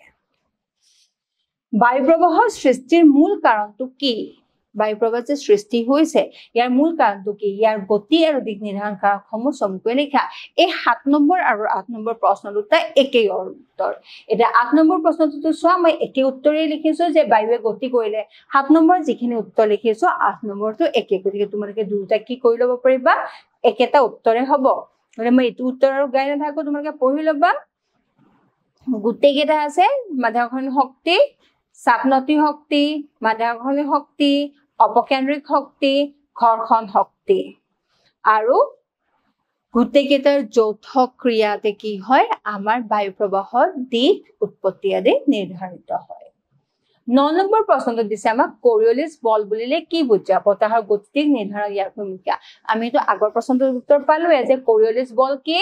বায়ু প্ৰবাহৰ সৃষ্টিৰ মূল কাৰণটো কি বায়ু প্ৰবাহ যে সৃষ্টি হৈছে ইয়াৰ মূল কাৰণটো কি ইয়াৰ গতি আৰু দিক নিৰ্ধাৰণ কাৰকসমূহ চমুকৈ লিখা এই 7 নম্বৰ আৰু 8 নম্বৰ প্ৰশ্ন দুটা একেই উত্তৰ এটা 8 নম্বৰ প্ৰশ্নটো চোৱা মই একে উত্তৰে লিখিছো যে বায়ুৱে গতি কৰিলে 7 নম্বৰ যিখিনি উত্তৰ লিখিছো 8 নম্বৰটো একে গতিকে তোমালোকে দুটা কি কৰি ল'ব পাৰিবা একেটা উত্তৰে হ'ব মানে মই এইটো উত্তৰ আৰু গাই নাথাকো তোমালোকে পঢ়ি ল'বা গোটেইকেইটা আছে মাধ্যাকৰ্ষণ শক্তি চাপনতি শক্তি মাধ্যাকৰ্ষণ শক্তি অপকেন্দ্ৰিক শক্তি ঘৰ্ষণ শক্তি আৰু গোটেইকেইটাৰ যৌথ ক্ৰিয়াতে কি হয় আমাৰ বায়ু প্ৰবাহৰ দিশ উৎপত্তি আদি নিৰ্ধাৰিত হয় 9 নম্বৰ প্ৰশ্নটো দিছে আমাক কোৰিওলিছ বল বুলিলে কি বুজা বতাহৰ গতিক নিৰ্ধাৰণ ইয়াৰ ভূমিকা আমিতো আগৰ প্ৰশ্নটোৰ উত্তৰ পালোৱে যে কোৰিওলিছ বল কি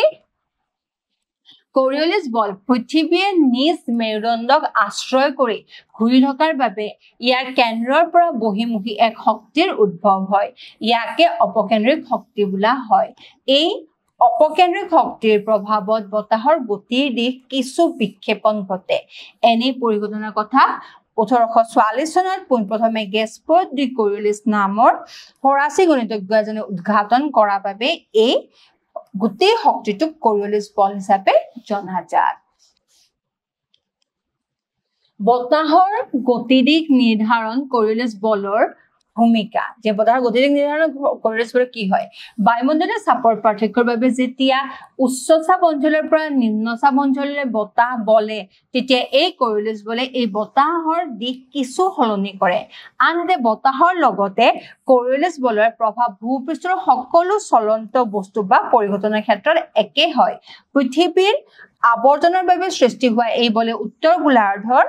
কোৰিওলিছ বল পৃথিৱীয়ে নিজ মেৰুদণ্ডক আশ্ৰয় কৰি ঘূৰি থকাৰ বাবে ইয়াৰ কেন্দ্ৰৰ পৰা বহিমুখী এক শক্তিৰ উদ্ভৱ হয় ইয়াকে অপকেন্দ্ৰিক শক্তি বোলা হয় এই অপকেন্দ্ৰিক শক্তিৰ প্ৰভাৱত বতাহৰ গতিৰ দিশ কিছু বিক্ষেপণ ঘটে এনে পৰিঘটনাৰ কথা 1844 চনত পোনপ্ৰথমে গ্যাসপাৰ্ড ডি কোৰিওলিছ নামৰ ফৰাচী গণিতজ্ঞ এজনে উদ্ঘাটন কৰাৰ বাবে এই গোটেই শক্তিটোক কোৰিওলিছ বল হিচাপে জনাজাত বতাহৰ গতিদিক নিৰ্ধাৰণ কোৰিওলিছ বলৰ ভূমিকা যে বতাহৰ গতিদিক নিৰ্ধাৰণ কোৰিওলিছ বলৰ কি হয় বায়ুমণ্ডলৰ চাপৰ পাৰ্থক্যৰ বাবে যেতিয়া উচ্চ চাপ অঞ্চলৰ পৰা নিম্ন চাপ অঞ্চললৈ বতাহ বলে তেতিয়া এই কোৰিওলিছ বলে এই বতাহৰ দিশ কিছু সলনি কৰে আনহাতে বতাহৰ লগতে কোৰিওলিছ বলৰ প্ৰভাৱ ভূপৃষ্ঠৰ সকলো চলন্ত বস্তু বা পৰিঘটনাৰ ক্ষেত্ৰত একে হয় পৃথিৱীৰ আৱৰ্তনৰ বাবে সৃষ্টি হোৱা এই বলে উত্তৰ গোলাৰ্ধৰ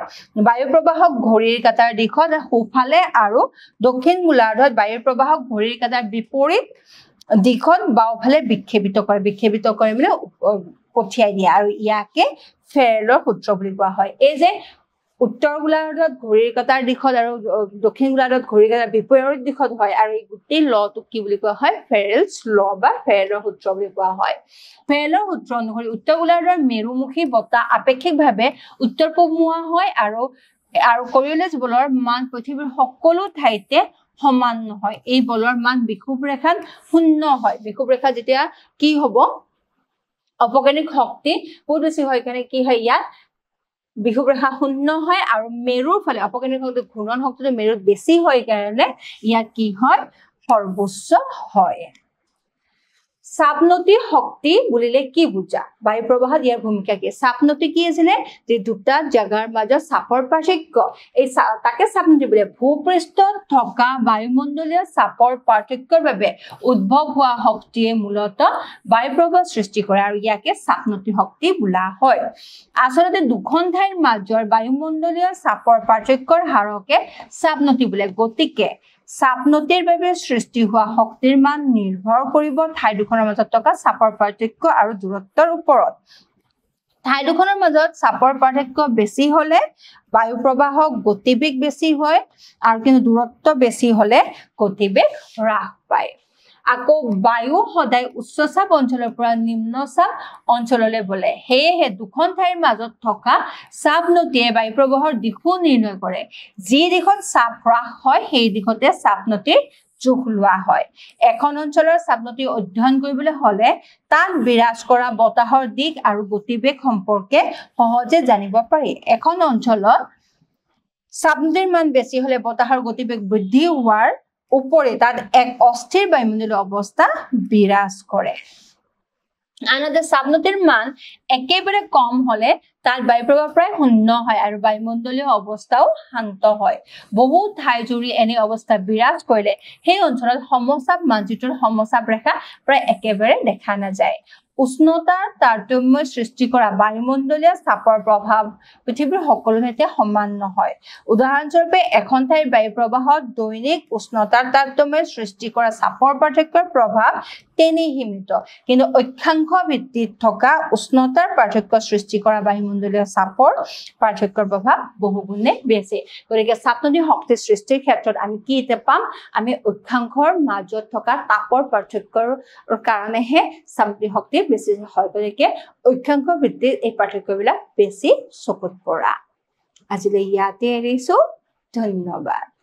বায়ু প্ৰবাহক ঘড়ীৰ কাঁটাৰ দিশত সোঁফালে আৰু দক্ষিণ গোলাৰ্ধত বায়ু প্ৰবাহক ঘড়ীৰ কাঁটাৰ বিপৰীত দিশত বাওঁফালে বিক্ষেপিত কৰে মানে পঠিয়াই দিয়ে আৰু ইয়াকে ফেৰেলৰ সূত্ৰ বুলি কোৱা হয় এই যে উত্তৰ গোলাৰ্ধত ঘড়ীৰ কাঁটাৰ দিশত আৰু দক্ষিণ গোলাৰ্ধত ঘড়ীৰ কাঁটাৰ বিপৰীত দিশত হয় আৰু এই গোটেই লটো কি বুলি কোৱা হয় ফেৰেলছ ল বা ফেৰেলৰ সূত্ৰ বুলি কোৱা হয় ফেৰেলৰ সূত্ৰ অনুসৰি উত্তৰ গোলাৰ্ধৰ মেৰুমুখী বতাহ আপেক্ষিকভাৱে উত্তৰ পূবমুখা হয় আৰু কোৰিওলিছ বলৰ মান পৃথিৱীৰ সকলো ঠাইতে সমান নহয় এই বলৰ মান বিষুৱ ৰেখাত শূন্য হয় বিষুৱ ৰেখা যেতিয়া কি হ'ব অপকেন্দ্ৰিক শক্তি বহুত বেছি হয় কাৰণে কি হয় ইয়াত বিষুৱৰেখা শূন্য হয় আৰু মেৰুৰ ফালে অপকেন্দ্ৰিক শক্তি ঘূৰ্ণন শক্তিটো মেৰুত বেছি হয় কাৰণে ইয়াত কি হয় সৰ্বোচ্চ হয় চাপনতি শক্তি বুলিলে কি বুজা বায়ু প্ৰবাহত ইয়াৰ ভূমিকা কি চাপনতি কি আছিল যে দুটা জাগাৰ মাজত চাপৰ পাৰ্থক্য এই তাকে চাপনতি বুলে ভূপৃষ্ঠত থকা বায়ুমণ্ডলীয় চাপৰ পাৰ্থক্যৰ বাবে উদ্ভৱ হোৱা শক্তিয়ে মূলতঃ বায়ু প্ৰবাহ সৃষ্টি কৰে আৰু ইয়াকে চাপনতি শক্তি বোলা হয় আসলতে দুখন ঠাইৰ মাজৰ বায়ুমণ্ডলীয় চাপৰ পাৰ্থক্যৰ হাৰকে চাপনতি বুলে গতিকে চাপনতিৰ বাবে সৃষ্টি হোৱা শক্তিৰ মান নিৰ্ভৰ কৰিব ঠাই দুখনৰ মাজত থকা চাপৰ পাৰ্থক্য আৰু দূৰত্বৰ ওপৰত ঠাই দুখনৰ মাজত চাপৰ পাৰ্থক্য বেছি হলে বায়ু প্ৰবাহক গতিবেগ বেছি হয় আৰু কিন্তু দূৰত্ব বেছি হলে গতিবেগ হ্ৰাস পায় আকৌ বায়ু সদায় উচ্চ চাপ অঞ্চলৰ পৰা নিম্ন চাপ অঞ্চললৈ বলে হেয়ে দুখন ঠাইৰ মাজত থকা চাপ নদীয়ে বায়ু প্ৰবাহৰ দিশো নিৰ্ণয় কৰে যি দিশত চাপ হ্ৰাস হয় সেই দিশতে চাপ নদীৰ জোখ লোৱা হয় এখন অঞ্চলৰ চাপ নদী অধ্যয়ন কৰিবলৈ হলে তাত বিৰাজ কৰা বতাহৰ দিশ আৰু গতিবেগ সম্পৰ্কে সহজে জানিব পাৰি এখন অঞ্চলত চাপ নদীৰ মান বেছি হলে বতাহৰ গতিবেগ বৃদ্ধি হোৱাৰ উপৰে তাত এক অস্থিৰ বায়ুমণ্ডলীয় অৱস্থা বিৰাজ কৰে আনহাতে চাপনতিৰ মান একেবাৰে কম হলে তাত বায়ু প্ৰবাহ প্ৰায় শূন্য হয় আৰু বায়ুমণ্ডলীয় অৱস্থাও শান্ত হয় বহু ঠাই জুৰি এনে অৱস্থা বিৰাজ কৰিলে সেই অঞ্চলত সমচাপ মানচিত্ৰৰ সমচাপ ৰেখা প্ৰায় একেবাৰে দেখা নাযায় উষ্ণতাৰ তাৰতম্য সৃষ্টি কৰা বায়ুমণ্ডলীয় চাপৰ প্ৰভাৱ পৃথিৱীৰ সকলো ঠাইতে সমান নহয় উদাহৰণস্বৰূপে এখন ঠাইৰ বায়ু প্ৰবাহত দৈনিক উষ্ণতাৰ তাৰতম্য সৃষ্টি কৰা চাপৰ পাৰ্থক্যৰ প্ৰভাৱ তেনেই সীমিত কিন্তু অক্ষাংশ ভিত্তিত থকা উষ্ণতাৰ পাৰ্থক্য সৃষ্টি কৰা বায়ুমণ্ডলীয় চাপৰ পাৰ্থক্যৰ প্ৰভাৱ বহুগুণে বেছি গতিকে চাপনদী শক্তি সৃষ্টিৰ ক্ষেত্ৰত আমি কি এটা পাম আমি অক্ষাংশৰ মাজত থকা তাপৰ পাৰ্থক্যৰ কাৰণেহে চাপনদী শক্তি বেছি হয় গতিকে অক্ষাংশ ভিত্তিত এই পাৰ্থক্যবিলাক বেছি চকুত পৰা আজিলৈ ইয়াতে এৰিছো ধন্যবাদ